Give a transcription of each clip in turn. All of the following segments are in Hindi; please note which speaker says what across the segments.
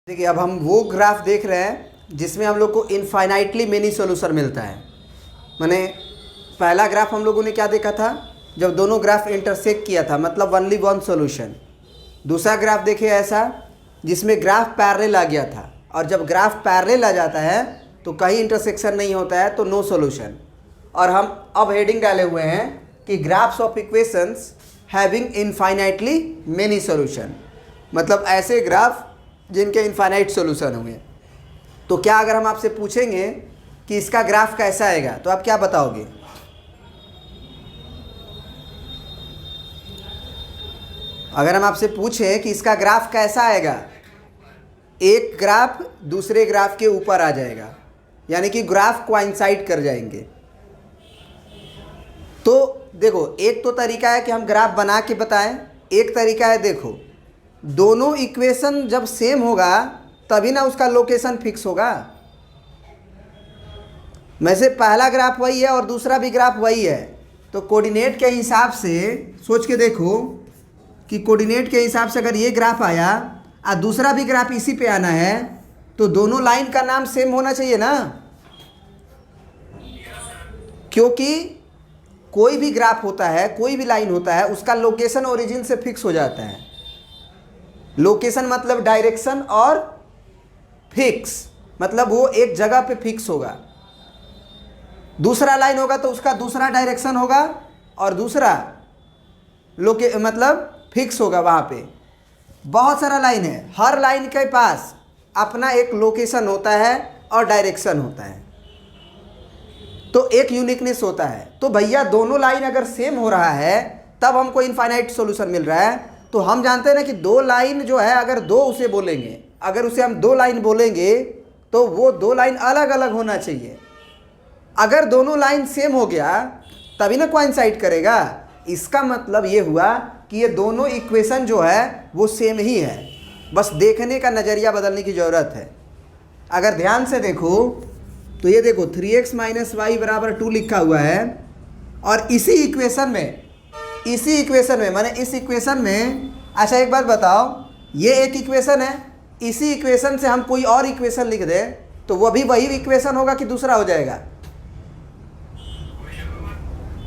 Speaker 1: देखिए अब हम वो ग्राफ देख रहे हैं जिसमें हम लोग को इनफाइनाइटली मेनी सोल्यूशन मिलता है। माने पहला ग्राफ हम लोगों ने क्या देखा था, जब दोनों ग्राफ इंटरसेक्ट किया था, मतलब ओनली वन सॉल्यूशन। दूसरा ग्राफ देखिए ऐसा जिसमें ग्राफ पैरेलल आ गया था, और जब ग्राफ पैरेलल आ जाता है तो कहीं इंटरसेक्शन नहीं होता है, तो नो सॉल्यूशन। और हम अब हेडिंग डाले हुए हैं कि graphs of equations having infinitely many solution, मतलब ऐसे ग्राफ जिनके इनफाइनाइट सॉल्यूशन होंगे। तो क्या अगर हम आपसे पूछेंगे कि इसका ग्राफ कैसा आएगा, तो आप क्या बताओगे? अगर हम आपसे पूछें कि इसका ग्राफ कैसा आएगा, एक ग्राफ दूसरे ग्राफ के ऊपर आ जाएगा, यानी कि ग्राफ कोइंसाइड कर जाएंगे। तो देखो, एक तो तरीका है कि हम ग्राफ बना के बताएं, एक तरीका है देखो दोनों इक्वेशन जब सेम होगा तभी ना उसका लोकेशन फिक्स होगा। वैसे पहला ग्राफ वही है और दूसरा भी ग्राफ वही है, तो कोऑर्डिनेट के हिसाब से सोच के देखो कि कोऑर्डिनेट के हिसाब से अगर ये ग्राफ आया और दूसरा भी ग्राफ इसी पे आना है, तो दोनों लाइन का नाम सेम होना चाहिए ना, क्योंकि कोई भी ग्राफ होता है, कोई भी लाइन होता है, उसका लोकेशन ओरिजिन से फिक्स हो जाता है। लोकेशन मतलब डायरेक्शन, और फिक्स मतलब वो एक जगह पे फिक्स होगा। दूसरा लाइन होगा तो उसका दूसरा डायरेक्शन होगा और दूसरा मतलब फिक्स होगा। वहाँ पे बहुत सारा लाइन है, हर लाइन के पास अपना एक लोकेशन होता है और डायरेक्शन होता है, तो एक यूनिकनेस होता है। तो भैया दोनों लाइन अगर सेम हो रहा है तब हमको इनफाइनाइट सॉल्यूशन मिल रहा है। तो हम जानते हैं ना कि दो लाइन जो है, अगर दो उसे बोलेंगे, अगर उसे हम दो लाइन बोलेंगे तो वो दो लाइन अलग अलग होना चाहिए। अगर दोनों लाइन सेम हो गया तभी ना कोइंसाइड करेगा। इसका मतलब ये हुआ कि ये दोनों इक्वेशन जो है वो सेम ही है, बस देखने का नज़रिया बदलने की ज़रूरत है। अगर ध्यान से देखो तो ये देखो 3x - y = 2 लिखा हुआ है, और इसी इक्वेशन में माने इस इक्वेशन में, अच्छा एक बात बताओ, ये एक इक्वेशन है, इसी इक्वेशन से हम कोई और इक्वेशन लिख दें तो वो भी वही इक्वेशन होगा कि दूसरा हो जाएगा?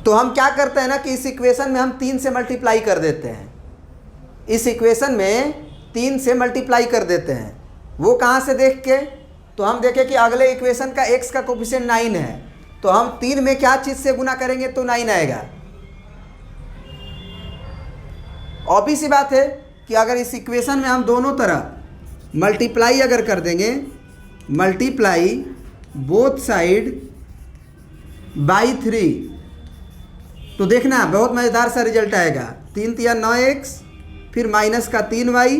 Speaker 1: तो हम क्या करते हैं ना कि इस इक्वेशन में हम 3 से मल्टीप्लाई कर देते हैं, इस इक्वेशन में 3 से मल्टीप्लाई कर देते हैं। वो कहाँ से देख के? तो हम देखें कि अगले इक्वेशन का x का कोफिशिएंट 9 है, तो हम 3 में क्या चीज़ से गुना करेंगे तो 9 आएगा। ऑब्वियस सी बात है कि अगर इस इक्वेशन में हम दोनों तरफ मल्टीप्लाई अगर कर देंगे, मल्टीप्लाई बोथ साइड बाई 3, तो देखना बहुत मज़ेदार सा रिजल्ट आएगा। 3 × 3 = 9x, फिर माइनस का 3y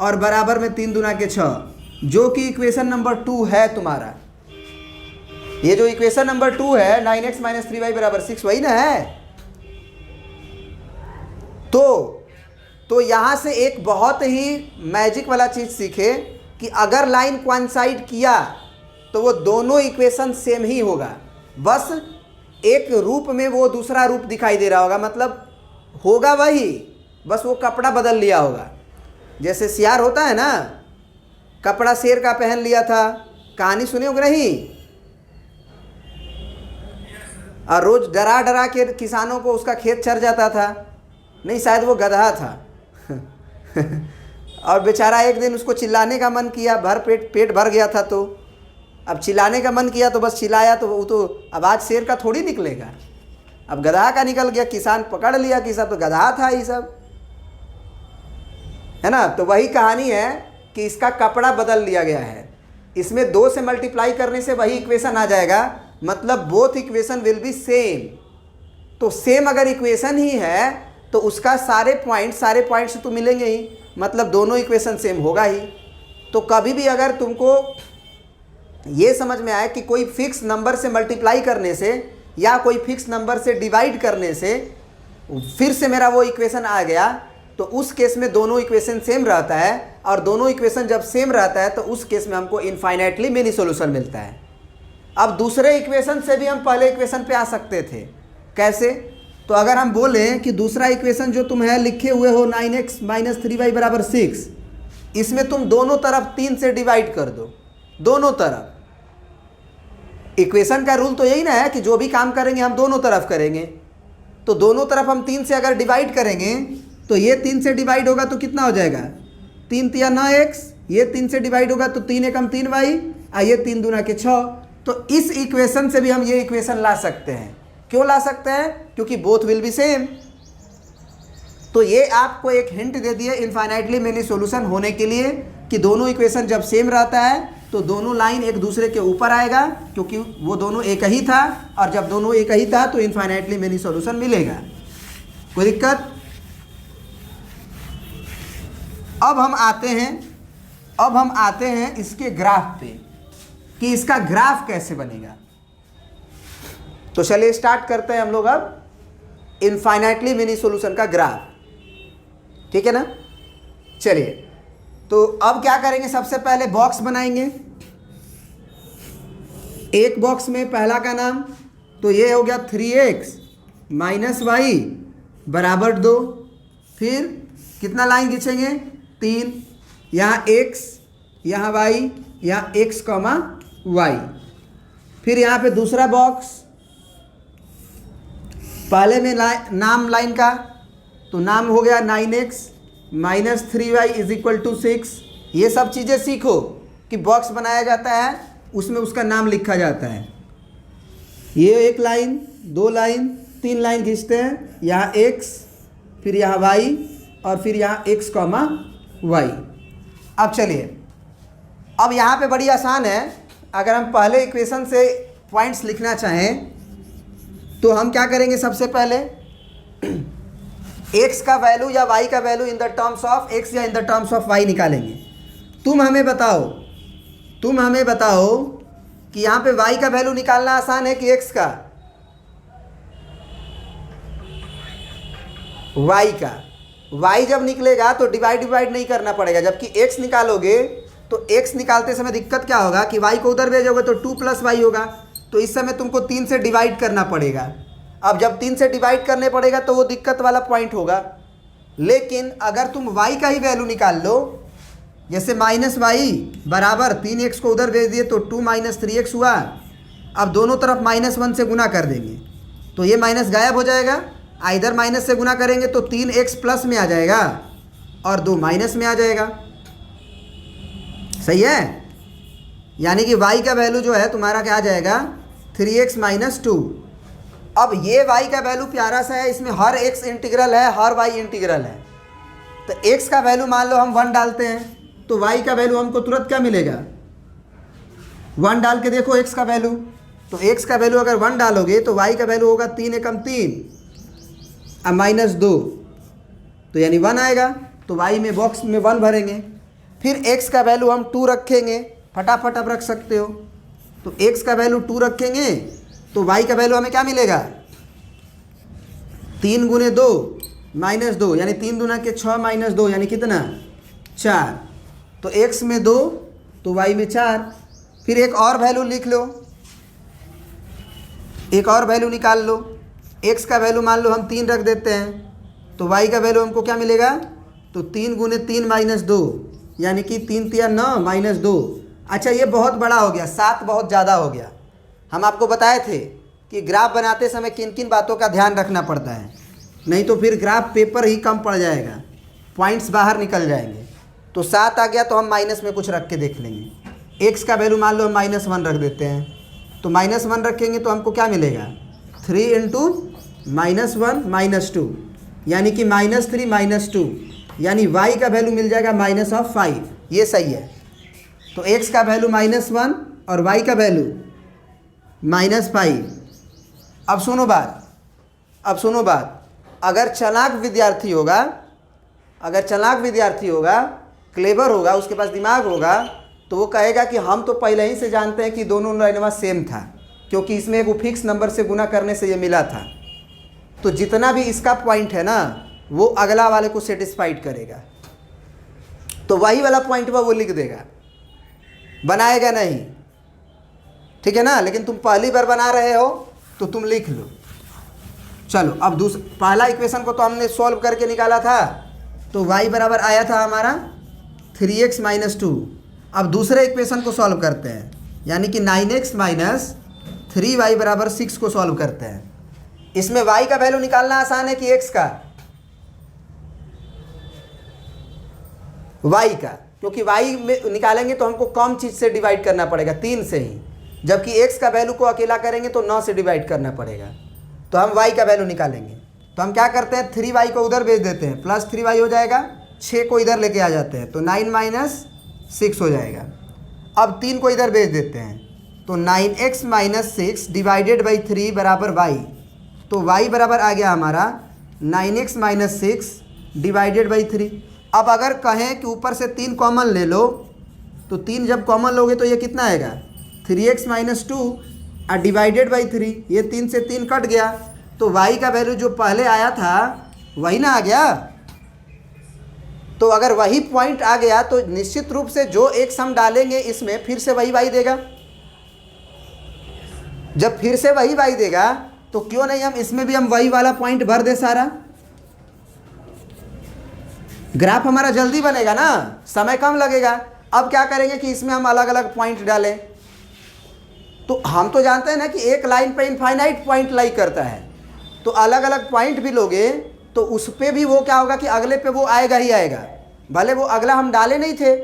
Speaker 1: और बराबर में 3 दूना के 6, जो कि इक्वेशन नंबर 2 है तुम्हारा। ये जो इक्वेशन नंबर 2 है 9x - 3y = 6, वही ना है। तो यहाँ से एक बहुत ही मैजिक वाला चीज़ सीखे कि अगर लाइन कोइंसाइड किया तो वो दोनों इक्वेशन सेम ही होगा, बस एक रूप में वो दूसरा रूप दिखाई दे रहा होगा, मतलब होगा वही, बस वो कपड़ा बदल लिया होगा। जैसे सियार होता है ना, कपड़ा शेर का पहन लिया था, कहानी सुनी होगी नहीं? और रोज डरा डरा के किसानों को उसका खेत चर जाता था, नहीं शायद वो गधा था और बेचारा एक दिन उसको चिल्लाने का मन किया, पेट भर गया था, तो अब चिल्लाने का मन किया तो बस चिल्लाया, तो वो तो आवाज़ शेर का थोड़ी निकलेगा, अब गधा का निकल गया। किसान पकड़ लिया कि सब तो गधा था ये सब, है ना। तो वही कहानी है कि इसका कपड़ा बदल लिया गया है। इसमें 2 से मल्टीप्लाई करने से वही इक्वेशन आ जाएगा, मतलब both equation will be same. तो सेम अगर इक्वेशन ही है तो उसका सारे पॉइंट्स तो मिलेंगे ही, मतलब दोनों इक्वेशन सेम होगा ही। तो कभी भी अगर तुमको ये समझ में आए कि कोई फिक्स नंबर से मल्टीप्लाई करने से या कोई फिक्स नंबर से डिवाइड करने से फिर से मेरा वो इक्वेशन आ गया, तो उस केस में दोनों इक्वेशन सेम रहता है, और दोनों इक्वेशन जब सेम रहता है तो उस केस में हमको इनफाइनाइटली मेनी सॉल्यूशन मिलता है। अब दूसरे इक्वेशन से भी हम पहले इक्वेशन पे आ सकते थे। कैसे? तो अगर हम बोलें कि दूसरा इक्वेशन जो तुम है लिखे हुए हो 9x - 3y = 6, इसमें तुम दोनों तरफ 3 से डिवाइड कर दो, दोनों तरफ। इक्वेशन का रूल तो यही ना है कि जो भी काम करेंगे हम दोनों तरफ करेंगे। तो दोनों तरफ हम 3 से अगर डिवाइड करेंगे तो ये 3 से डिवाइड होगा तो कितना हो जाएगा, 3 तिया 9x, ये 3 से डिवाइड होगा तो 3 एकम 3y, ये 3 दूना के 6। तो इस इक्वेशन से भी हम ये इक्वेशन ला सकते हैं। क्यों ला सकते हैं? क्योंकि बोथ विल बी सेम। तो ये आपको एक हिंट दे दिए इनफाइनाइटली मेनी सॉल्यूशन होने के लिए कि दोनों इक्वेशन जब सेम रहता है तो दोनों लाइन एक दूसरे के ऊपर आएगा, क्योंकि वो दोनों एक ही था, और जब दोनों एक ही था तो इनफाइनाइटली मेनी सॉल्यूशन मिलेगा। कोई दिक्कत? अब हम आते हैं इसके ग्राफ पे कि इसका ग्राफ कैसे बनेगा। तो चलिए स्टार्ट करते हैं हम लोग अब इनफाइनाइटली मेनी सॉल्यूशन का ग्राफ। ठीक है ना? चलिए, तो अब क्या करेंगे, सबसे पहले बॉक्स बनाएंगे। एक बॉक्स में पहला का नाम तो ये हो गया 3x माइनस वाई बराबर 2। फिर कितना लाइन खींचेंगे, 3, यहाँ x, यहाँ y, यहाँ x कॉमा y। फिर यहाँ पे दूसरा बॉक्स, पहले में नाम लाइन का तो नाम हो गया 9x minus 3y is equal to 6। ये सब चीज़ें सीखो कि बॉक्स बनाया जाता है, उसमें उसका नाम लिखा जाता है। ये एक लाइन, 2 लाइन, 3 लाइन खींचते हैं, यहाँ x, फिर यहाँ y, और फिर यहाँ x कॉमा y। अब चलिए, अब यहाँ पे बड़ी आसान है। अगर हम पहले इक्वेशन से पॉइंट्स लिखना चाहें तो हम क्या करेंगे, सबसे पहले x का वैल्यू या y का value in the terms of x या in the terms of y निकालेंगे। तुम हमें बताओ कि यहाँ पे y का वैल्यू निकालना आसान है कि x का? y का। y जब निकलेगा तो डिवाइड नहीं करना पड़ेगा, जबकि x निकालोगे तो x निकालते समय दिक्कत क्या होगा कि y को उधर भेजोगे तो 2 + y होगा, तो इस समय तुमको 3 से डिवाइड करना पड़ेगा। अब जब 3 से डिवाइड करने पड़ेगा तो वो दिक्कत वाला पॉइंट होगा। लेकिन अगर तुम y का ही वैल्यू निकाल लो, जैसे माइनस वाई बराबर 3x को उधर भेज दिए तो 2 - 3x हुआ। अब दोनों तरफ -1 से गुना कर देंगे तो ये माइनस गायब हो जाएगा। इधर माइनस से गुना करेंगे तो 3x प्लस में आ जाएगा और 2 माइनस में आ जाएगा। सही है? यानी कि y का वैल्यू जो है तुम्हारा क्या आ जाएगा, 3x - 2। अब ये y का वैल्यू प्यारा सा है, इसमें हर x इंटीग्रल है, हर y इंटीग्रल है। तो x का वैल्यू मान लो हम 1 डालते हैं तो y का वैल्यू हमको तुरंत क्या मिलेगा, 1 डाल के देखो x का वैल्यू। तो x का वैल्यू अगर 1 डालोगे तो y का वैल्यू होगा 3 एकम 3 अब -2, तो यानी 1 आएगा। तो y में बॉक्स में 1 भरेंगे। फिर x का वैल्यू हम 2 रखेंगे, फटाफट आप रख सकते हो। तो x का वैल्यू 2 रखेंगे तो y का वैल्यू हमें क्या मिलेगा, 3 × 2 -2, यानी 3 दूना के 6 - 2 यानी कितना, 4। तो x में 2 तो y में 4। फिर एक और वैल्यू लिख लो, एक और वैल्यू निकाल लो। x का वैल्यू मान लो हम 3 रख देते हैं तो y का वैल्यू हमको क्या मिलेगा, तो 3 × 3 - 2 यानी कि 3 तिया 9 -2। अच्छा, ये बहुत बड़ा हो गया, 7 बहुत ज़्यादा हो गया। हम आपको बताए थे कि ग्राफ बनाते समय किन किन बातों का ध्यान रखना पड़ता है, नहीं तो फिर ग्राफ पेपर ही कम पड़ जाएगा, पॉइंट्स बाहर निकल जाएंगे। तो 7 आ गया तो हम माइनस में कुछ रख के देख लेंगे। x का वैल्यू मान लो हम -1 रख देते हैं तो -1 रखेंगे तो हमको क्या मिलेगा, 3 × -1 -2 यानी कि -3 -2, यानी y का वैल्यू मिल जाएगा -5। ये सही है। तो x का वैल्यू -1 और y का वैल्यू -5। अब सुनो बात, अगर चालाक विद्यार्थी होगा, क्लेवर होगा, उसके पास दिमाग होगा, तो वो कहेगा कि हम तो पहले ही से जानते हैं कि दोनों लाइनवा सेम था, क्योंकि इसमें एक फिक्स नंबर से गुना करने से ये मिला था। तो जितना भी इसका पॉइंट है ना, वो अगला वाले को सेटिस्फाइड करेगा। तो वही वाला पॉइंट वो लिख देगा, बनाएगा नहीं। ठीक है ना? लेकिन तुम पहली बार बना रहे हो तो तुम लिख लो। चलो, अब पहला इक्वेशन को तो हमने सॉल्व करके निकाला था, तो y बराबर आया था हमारा 3x माइनस 2। अब दूसरे इक्वेशन को सॉल्व करते हैं, यानी कि 9x माइनस 3y बराबर 6 को सॉल्व करते हैं। इसमें y का वैल्यू निकालना आसान है कि x का? y का, क्योंकि y में निकालेंगे तो हमको कम चीज़ से डिवाइड करना पड़ेगा, 3 से ही, जबकि x का वैल्यू को अकेला करेंगे तो 9 से डिवाइड करना पड़ेगा। तो हम y का वैल्यू निकालेंगे, तो हम क्या करते हैं, 3y को उधर भेज देते हैं, प्लस 3y हो जाएगा, 6 को इधर लेके आ जाते हैं तो 9 माइनस 6 हो जाएगा। अब 3 को इधर भेज देते हैं तो 9x माइनस 6 डिवाइडेड बाई 3 बराबर y। तो y बराबर आ गया हमारा 9x माइनस 6 डिवाइडेड बाई 3। अब अगर कहें कि ऊपर से 3 कॉमन ले लो, तो 3 जब कॉमन लोगे तो ये कितना आएगा, 3x माइनस 2 और डिवाइडेड बाई 3। ये 3 से 3 कट गया, तो y का वैल्यू जो पहले आया था वही ना आ गया। तो अगर वही पॉइंट आ गया तो निश्चित रूप से जो x हम डालेंगे इसमें फिर से वही y देगा। जब फिर से वही y देगा तो क्यों नहीं हम इसमें भी हम वही वाला पॉइंट भर दे सारा। ग्राफ हमारा जल्दी बनेगा ना, समय कम लगेगा। अब क्या करेंगे कि इसमें हम अलग अलग पॉइंट डालें। तो हम तो जानते हैं ना कि एक लाइन पे इनफाइनाइट पॉइंट लाई करता है, तो अलग अलग पॉइंट भी लोगे तो उस पर भी वो क्या होगा कि अगले पे वो आएगा ही आएगा, भले वो अगला हम डाले नहीं थे।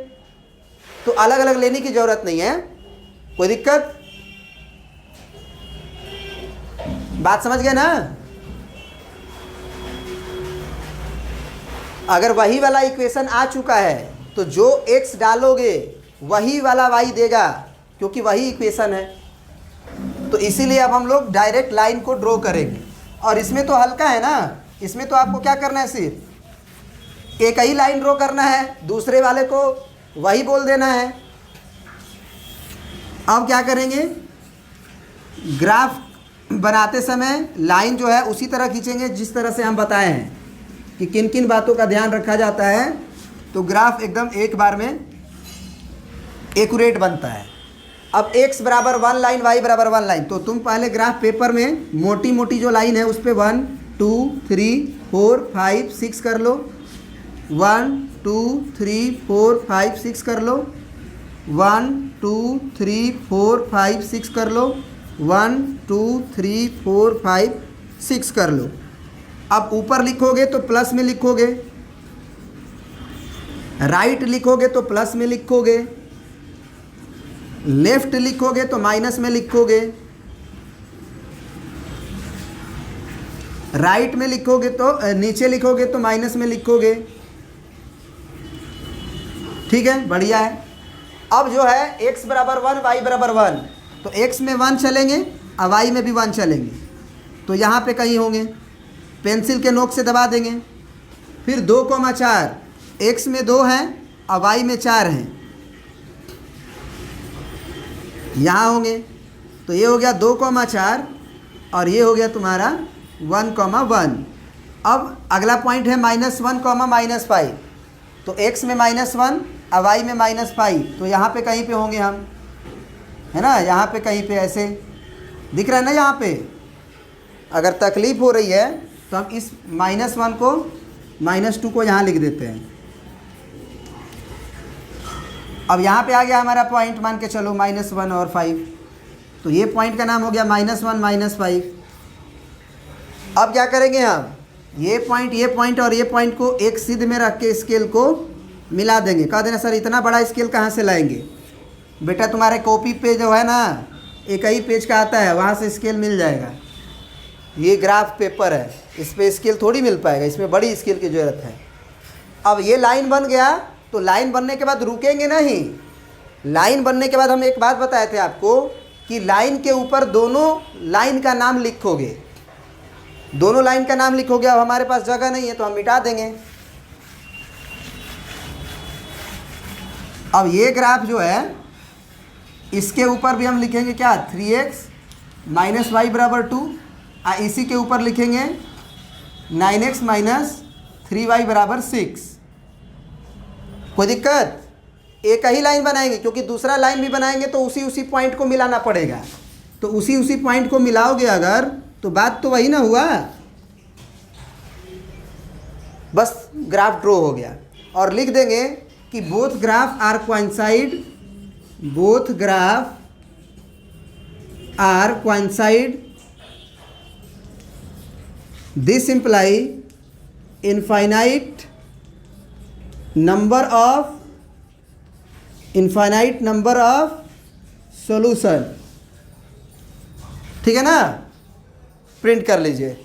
Speaker 1: तो अलग अलग लेने की ज़रूरत नहीं है, कोई दिक्कत? बात समझ गए ना? अगर वही वाला इक्वेशन आ चुका है तो जो x डालोगे वही वाला y देगा, क्योंकि वही इक्वेशन है। तो इसीलिए अब हम लोग डायरेक्ट लाइन को ड्रॉ करेंगे। और इसमें तो हल्का है ना, इसमें तो आपको क्या करना है, सिर्फ एक ही लाइन ड्रॉ करना है, दूसरे वाले को वही बोल देना है। अब क्या करेंगे, ग्राफ बनाते समय लाइन जो है उसी तरह खींचेंगे जिस तरह से हम बताए हैं कि किन किन बातों का ध्यान रखा जाता है, तो ग्राफ एकदम एक बार में एक्यूरेट बनता है। अब x बराबर 1 लाइन, y बराबर 1 लाइन, तो तुम पहले ग्राफ पेपर में मोटी मोटी जो लाइन है उस पर 1 2 3 4 5 6 कर लो, 1 2 3 4 5 6 कर लो, 1 2 3 4 5 6 कर लो, 1 2 3 4 5 6 कर लो। अब ऊपर लिखोगे तो प्लस में लिखोगे, राइट लिखोगे तो प्लस में लिखोगे, लेफ्ट लिखोगे तो माइनस में लिखोगे, राइट में लिखोगे तो नीचे लिखोगे तो माइनस में लिखोगे। ठीक है, बढ़िया है। अब जो है x बराबर 1 y बराबर 1, तो x में 1 चलेंगे और y में भी 1 चलेंगे, तो यहाँ पे कहीं होंगे, पेंसिल के नोक से दबा देंगे। फिर 2,4, x में 2 हैं और y में 4 हैं, यहाँ होंगे। तो ये हो गया 2,4 और ये हो गया तुम्हारा 1,1। अब अगला पॉइंट है -1, -5, तो x में -1 और y में -5, तो यहाँ पे कहीं पे होंगे हम, है ना, यहाँ पे कहीं पे ऐसे दिख रहा है ना। यहाँ पे अगर तकलीफ़ हो रही है तो हम इस -1 को -2 को यहाँ लिख देते हैं। अब यहाँ पे आ गया हमारा पॉइंट, मान के चलो -1 और 5, तो ये पॉइंट का नाम हो गया -1 -5। अब क्या करेंगे हम, ये पॉइंट और ये पॉइंट को एक सिद्ध में रख के स्केल को मिला देंगे। कह देना सर इतना बड़ा स्केल कहाँ से लाएंगे? बेटा तुम्हारे कॉपी पे जो है ना एक ही पेज का आता है, वहाँ से स्केल मिल जाएगा। ये ग्राफ पेपर है, इस पे स्केल थोड़ी मिल पाएगा, इसमें बड़ी स्केल की ज़रूरत है। अब ये लाइन बन गया, तो लाइन बनने के बाद रुकेंगे नहीं। लाइन बनने के बाद हम एक बात बताए थे आपको कि लाइन के ऊपर दोनों लाइन का नाम लिखोगे, दोनों लाइन का नाम लिखोगे। अब हमारे पास जगह नहीं है तो हम मिटा देंगे। अब ये ग्राफ जो है इसके ऊपर भी हम लिखेंगे क्या, 3x माइनस वाई बराबर 2, इसी के ऊपर लिखेंगे 9x माइनस 3y बराबर 6। कोई दिक्कत? एक ही लाइन बनाएंगे, क्योंकि दूसरा लाइन भी बनाएंगे तो उसी पॉइंट को मिलाना पड़ेगा। तो उसी पॉइंट को मिलाओगे अगर, तो बात तो वही ना हुआ, बस ग्राफ ड्रॉ हो गया। और लिख देंगे कि both graph are coincide, both graph are coincide, this imply infinite number of solution. ठीक है ना, प्रिंट कर लीजिए।